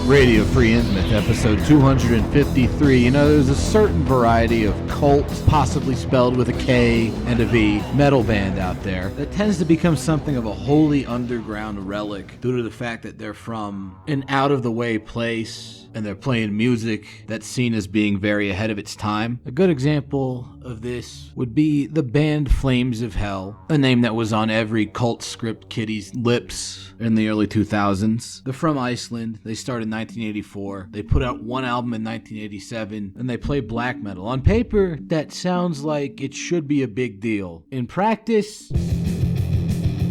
Radio Free Intimate, episode 253. You know, there's a certain variety of cult, possibly spelled with a K and a V, metal band out there that tends to become something of a wholly underground relic due to the fact that they're from an out-of-the-way place and they're playing music that's seen as being very ahead of its time. A good example of this would be the band Flames of Hell, a name that was on every cult script kiddie's lips in the early 2000s. They're from Iceland. They started in 1984. They put out one album in 1987, and they play black metal. On paper, that sounds like it should be a big deal. In practice,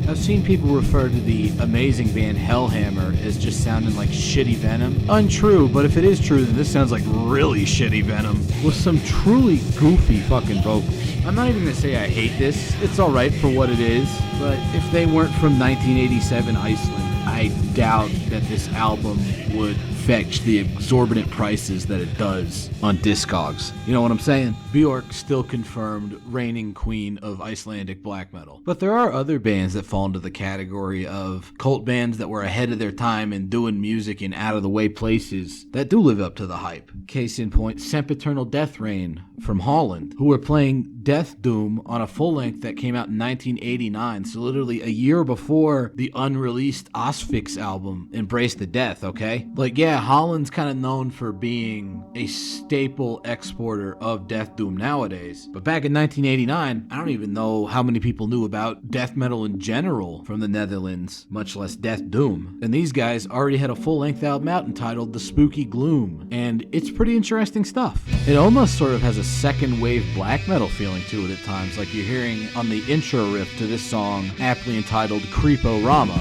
I've seen people refer to the amazing band Hellhammer as just sounding like shitty Venom. Untrue, but if it is true, then this sounds like really shitty Venom with some truly goofy fucking vocals. I'm not even gonna say I hate this. It's alright for what it is, but if they weren't from 1987 Iceland, I doubt that this album would fetch the exorbitant prices that it does on Discogs. You know what I'm saying? Björk still confirmed reigning queen of Icelandic black metal. But there are other bands that fall into the category of cult bands that were ahead of their time and doing music in out-of-the-way places that do live up to the hype. Case in point, Sempiternal Death Reign from Holland, who were playing Death Doom on a full-length that came out in 1989, so literally a year before the unreleased Osfix album, Embrace the Death, okay? Like, yeah, Holland's kind of known for being a staple exporter of Death Doom nowadays, but back in 1989, I don't even know how many people knew about death metal in general from the Netherlands, much less Death Doom. And these guys already had a full-length album out entitled The Spooky Gloom, and it's pretty interesting stuff. It almost sort of has a second wave black metal feeling to it at times, like you're hearing on the intro riff to this song, aptly entitled Creepo-Rama.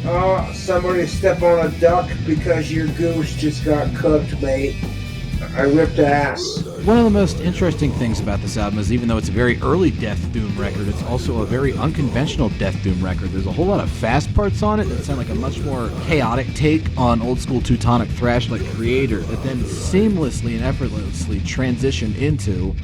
Oh, somebody step on a duck because your goose just got cooked, mate. I ripped ass. One of the most interesting things about this album is even though it's a very early Death Doom record, it's also a very unconventional Death Doom record. There's a whole lot of fast parts on it that sound like a much more chaotic take on old school Teutonic thrash like Creator that then seamlessly and effortlessly transition into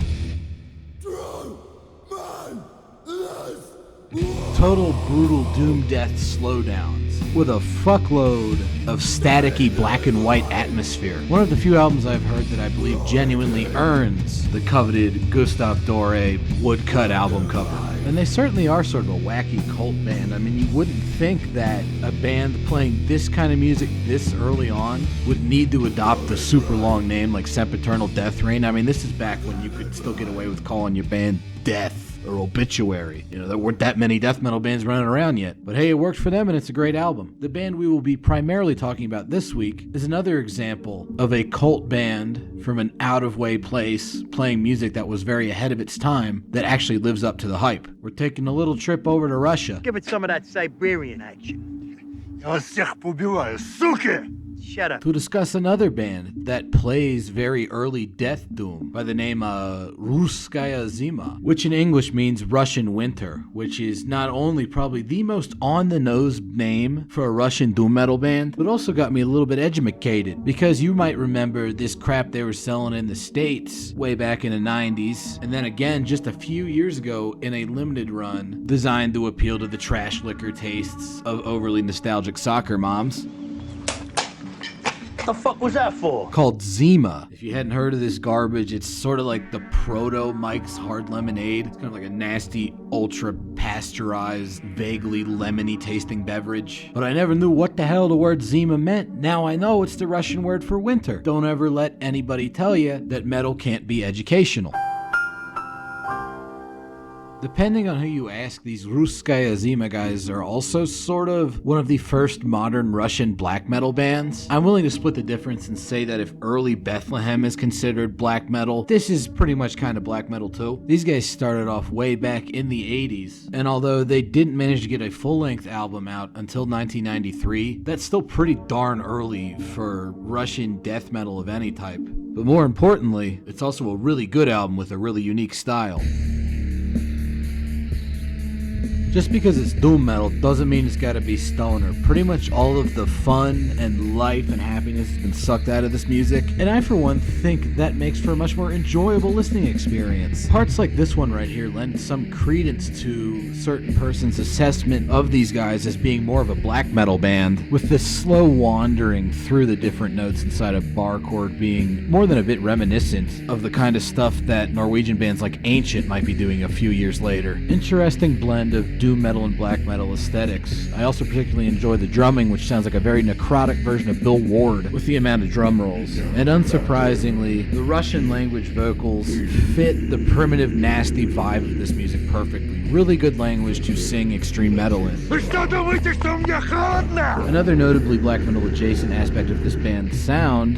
total brutal doom death slowdowns with a fuckload of staticky black and white atmosphere. One of the few albums I've heard that I believe genuinely earns the coveted Gustav Doré woodcut album cover. And they certainly are sort of a wacky cult band. I mean, you wouldn't think that a band playing this kind of music this early on would need to adopt a super long name like Sempiternal Death Reign. I mean, this is back when you could still get away with calling your band Death or Obituary. You know, there weren't that many death metal bands running around yet. But hey, it worked for them and it's a great album. The band we will be primarily talking about this week is another example of a cult band from an out-of-way place playing music that was very ahead of its time that actually lives up to the hype. We're taking a little trip over to Russia. Give it some of that Siberian action. Я вас всех поубиваю, суки! Shut up. To discuss another band that plays very early death doom by the name of Ruskaya Zima, which in English means Russian winter, which is not only probably the most on-the-nose name for a Russian doom metal band, but also got me a little bit educated, because you might remember this crap they were selling in the States way back in the 90s, and then again just a few years ago in a limited run designed to appeal to the trash liquor tastes of overly nostalgic soccer moms. What the fuck was that for? Called Zima. If you hadn't heard of this garbage, it's sort of like the proto Mike's Hard Lemonade. It's kind of like a nasty, ultra pasteurized, vaguely lemony tasting beverage. But I never knew what the hell the word Zima meant. Now I know it's the Russian word for winter. Don't ever let anybody tell you that metal can't be educational. Depending on who you ask, these Ruskaya Zima guys are also sort of one of the first modern Russian black metal bands. I'm willing to split the difference and say that if early Bethlehem is considered black metal, this is pretty much kind of black metal too. These guys started off way back in the 80s, and although they didn't manage to get a full-length album out until 1993, that's still pretty darn early for Russian death metal of any type. But more importantly, it's also a really good album with a really unique style. Just because it's doom metal doesn't mean it's gotta be stoner. Pretty much all of the fun and life and happiness has been sucked out of this music, and I for one think that makes for a much more enjoyable listening experience. Parts like this one right here lend some credence to certain person's assessment of these guys as being more of a black metal band, with this slow wandering through the different notes inside a bar chord being more than a bit reminiscent of the kind of stuff that Norwegian bands like Ancient might be doing a few years later. Interesting blend of doom metal and black metal aesthetics. I also particularly enjoy the drumming, which sounds like a very necrotic version of Bill Ward with the amount of drum rolls. And unsurprisingly, the Russian language vocals fit the primitive, nasty vibe of this music perfectly. Really good language to sing extreme metal in. Вы что думаете, что у меня холодно? Another notably black metal adjacent aspect of this band's sound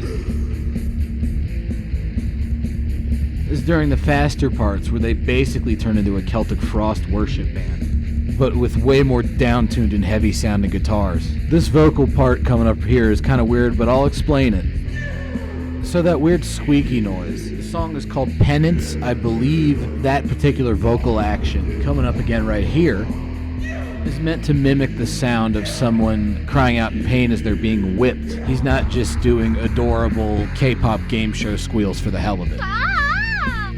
is during the faster parts where they basically turn into a Celtic Frost worship band, but with way more down-tuned and heavy sounding guitars. This vocal part coming up here is kind of weird, but I'll explain it. So that weird squeaky noise. The song is called Penance. I believe that particular vocal action coming up again right here is meant to mimic the sound of someone crying out in pain as they're being whipped. He's not just doing adorable K-pop game show squeals for the hell of it.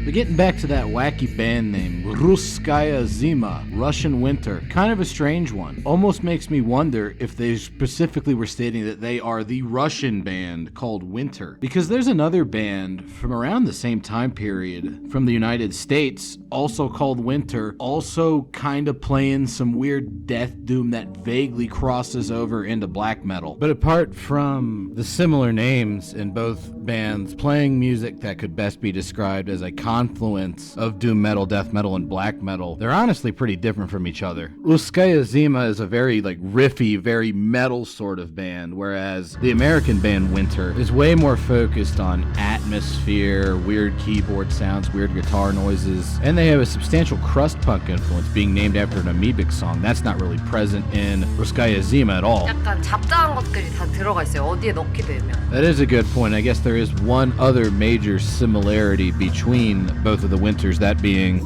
But getting back to that wacky band name, Ruskaya Zima, Russian Winter, kind of a strange one. Almost makes me wonder if they specifically were stating that they are the Russian band called Winter. Because there's another band from around the same time period from the United States, also called Winter, also kind of playing some weird death doom that vaguely crosses over into black metal. But apart from the similar names in both bands playing music that could best be described as a confluence of doom metal, death metal, and black metal, they're honestly pretty different from each other. Ruskaya Zima is a very riffy, very metal sort of band, whereas the American band Winter is way more focused on atmosphere, weird keyboard sounds, weird guitar noises, and they have a substantial crust punk influence, being named after an Amoebic song. That's not really present in Ruskaya Zima at all. 약간 잡다한 것들이 다 들어가 있어요. 어디에 넣게 되면. That is a good point. I guess there is one other major similarity between both of the Winters, that being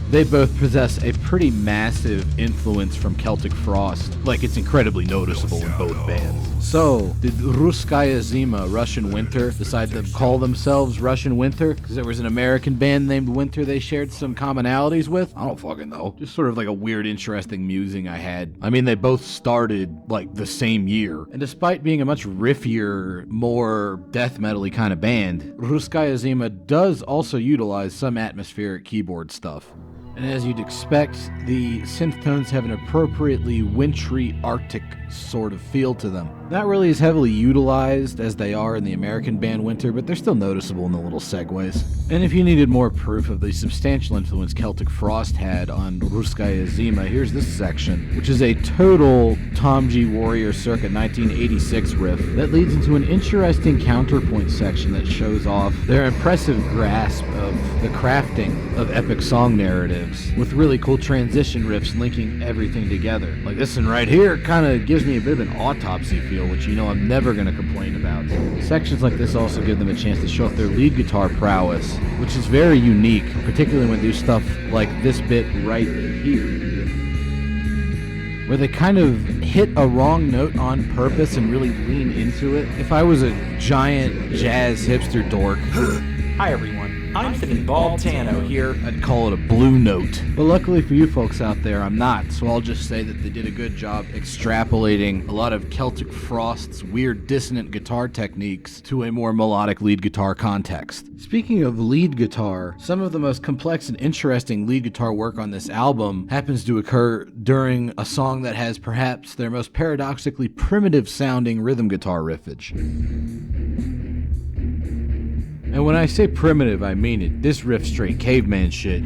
they both possess a pretty massive influence from Celtic Frost. It's incredibly noticeable in both bands. So, did Ruskaya Zima, Russian Winter, decide to call themselves Russian Winter? Because there was an American band named Winter they shared some commonalities with? I don't fucking know. Just sort of a weird, interesting musing I had. I mean, they both started, the same year. And despite being a much riffier, more death metal-y kind of band, Ruskaya Zima does also utilize some atmospheric keyboard stuff. And as you'd expect, the synth tones have an appropriately wintry, arctic sort of feel to them. Not really as heavily utilized as they are in the American band Winter, but they're still noticeable in the little segues. And if you needed more proof of the substantial influence Celtic Frost had on Ruskaya Zima, here's this section, which is a total Tom G. Warrior circa 1986 riff that leads into an interesting counterpoint section that shows off their impressive grasp of the crafting of epic song narratives, with really cool transition riffs linking everything together. This one right here kind of gives me a bit of an Autopsy feel, which I'm never going to complain about. Sections like this also give them a chance to show off their lead guitar prowess, which is very unique, particularly when they do stuff like this bit right here, where they kind of hit a wrong note on purpose and really lean into it. If I was a giant jazz hipster dork, Hi everyone, I'm Finn Baltano here. I'd call it a blue note. But luckily for you folks out there, I'm not, so I'll just say that they did a good job extrapolating a lot of Celtic Frost's weird dissonant guitar techniques to a more melodic lead guitar context. Speaking of lead guitar, some of the most complex and interesting lead guitar work on this album happens to occur during a song that has perhaps their most paradoxically primitive sounding rhythm guitar riffage. And when I say primitive, I mean it. This riff straight caveman shit.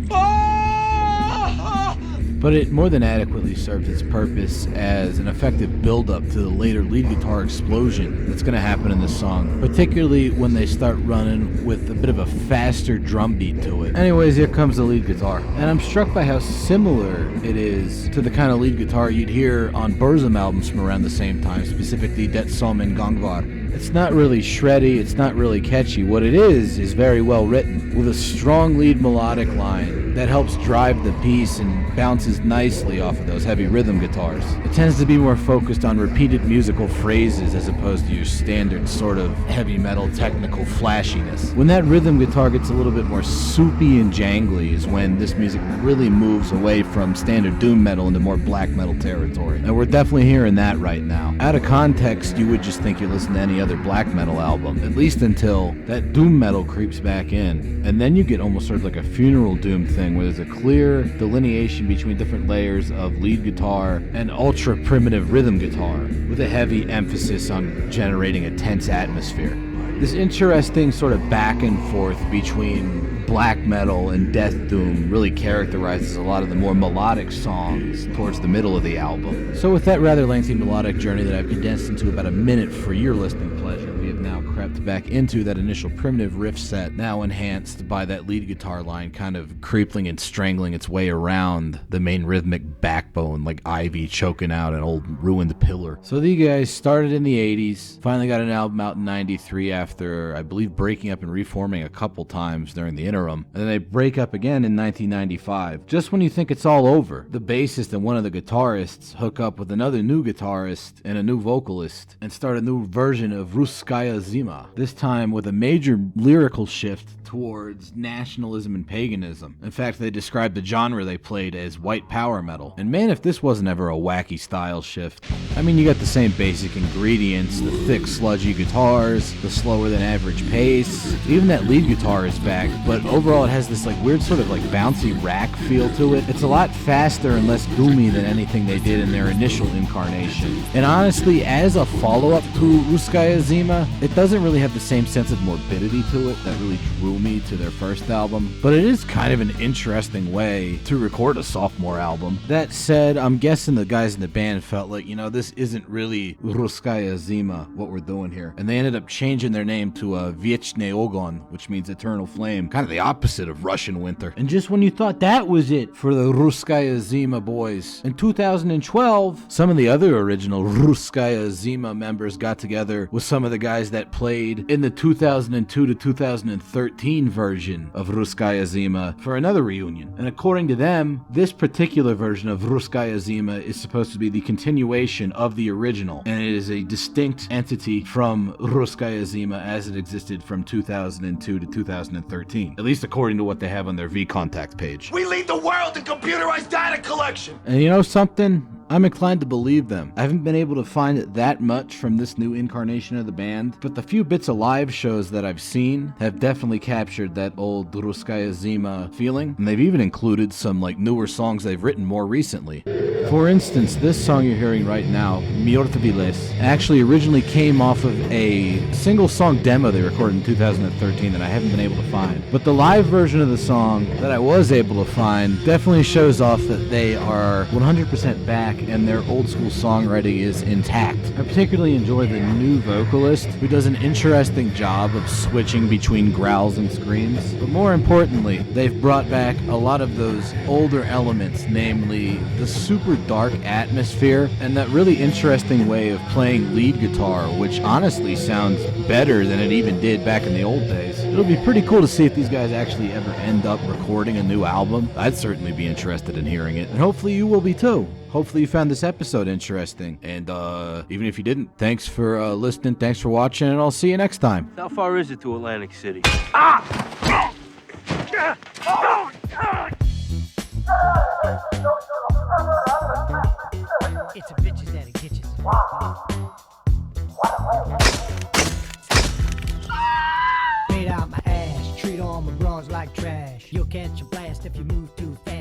But it more than adequately serves its purpose as an effective build-up to the later lead guitar explosion that's going to happen in this song, particularly when they start running with a bit of a faster drum beat to it. Anyways, here comes the lead guitar, and I'm struck by how similar it is to the kind of lead guitar you'd hear on Burzum albums from around the same time, specifically Det Som en Gång Var. It's not really shreddy, it's not really catchy. What it is very well written, with a strong lead melodic line that helps drive the piece and bounces nicely off of those heavy rhythm guitars. It tends to be more focused on repeated musical phrases as opposed to your standard sort of heavy metal technical flashiness. When that rhythm guitar gets a little bit more soupy and jangly is when this music really moves away from standard doom metal into more black metal territory. And we're definitely hearing that right now. Out of context, you would just think you listen to any other black metal album, at least until that doom metal creeps back in. And then you get almost sort of like a funeral doom thing where there's a clear delineation between different layers of lead guitar and ultra primitive rhythm guitar with a heavy emphasis on generating a tense atmosphere. This interesting sort of back and forth between black metal and death doom really characterizes a lot of the more melodic songs towards the middle of the album. So with that rather lengthy melodic journey that I've condensed into about a minute for your listening pleasure, we have now crept back into that initial primitive riff set, now enhanced by that lead guitar line kind of creeping and strangling its way around the main rhythmic backbone like ivy choking out an old ruined pillar. So these guys started in the 80s, finally got an album out in 93 after, I believe, breaking up and reforming a couple times during the interim, and then they break up again in 1995. Just when you think it's all over, the bassist and one of the guitarists hook up with another new guitarist and a new vocalist and start a new version of Ruskaya Zima, this time with a major lyrical shift towards nationalism and paganism. In fact, they described the genre they played as white power metal. And man, if this wasn't ever a wacky style shift. I mean, you got the same basic ingredients, the thick, sludgy guitars, the slower than average pace, even that lead guitar is back, but overall it has this like weird sort of like bouncy rack feel to it. It's a lot faster and less doomy than anything they did in their initial incarnation. And honestly, as a follow-up to Ruskaya Zima, it doesn't really have the same sense of morbidity to it that really drew me to their first album, but it is kind of an interesting way to record a sophomore album. That said, I'm guessing the guys in the band felt like, you know, this isn't really Ruskaya Zima, what we're doing here. And they ended up changing their name to Wieczny Ogon, which means eternal flame, kind of the opposite of Russian winter. And just when you thought that was it for the Ruskaya Zima boys, in 2012, some of the other original Ruskaya Zima members got together with some of the guys that played in the 2002 to 2013 version of Ruskaya Zima for another reunion. And according to them, this particular version of Ruskaya Zima is supposed to be the continuation of the original, and it is a distinct entity from Ruskaya Zima as it existed from 2002 to 2013, at least according to what they have on their VKontakte page. We lead the world in computerized data collection. And you know something? I'm inclined to believe them. I haven't been able to find that much from this new incarnation of the band, but the few bits of live shows that I've seen have definitely captured that old Ruskaya Zima feeling, and they've even included some like newer songs they've written more recently. For instance, this song you're hearing right now, Myortviles, actually originally came off of a single song demo they recorded in 2013 that I haven't been able to find. But the live version of the song that I was able to find definitely shows off that they are 100% back and their old school songwriting is intact. I particularly enjoy the new vocalist, who does an interesting job of switching between growls and screams. But more importantly, they've brought back a lot of those older elements, namely the super dark atmosphere and that really interesting way of playing lead guitar, which honestly sounds better than it even did back in the old days. It'll be pretty cool to see if these guys actually ever end up recording a new album. I'd certainly be interested in hearing it, and hopefully you will be too. Hopefully you found this episode interesting, and even if you didn't, thanks for listening, thanks for watching, and I'll see you next time. How far is it to Atlantic City? It's a bitches that it gets you. Straight out my ass, treat all my bras like trash. You'll catch a blast if you move too fast.